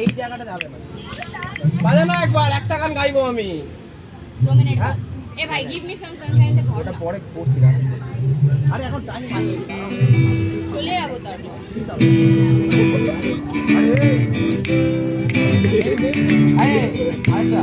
এই জায়গাটা যাবে না, বাজে না একবার একটা গান গাইবো আমি। এ ভাই গিভ মি সাম সানশাইন তে ওটা পরে করছি গান। আরে এখন টাইম আছে, চলে যাবো তারপর। আরে আচ্ছা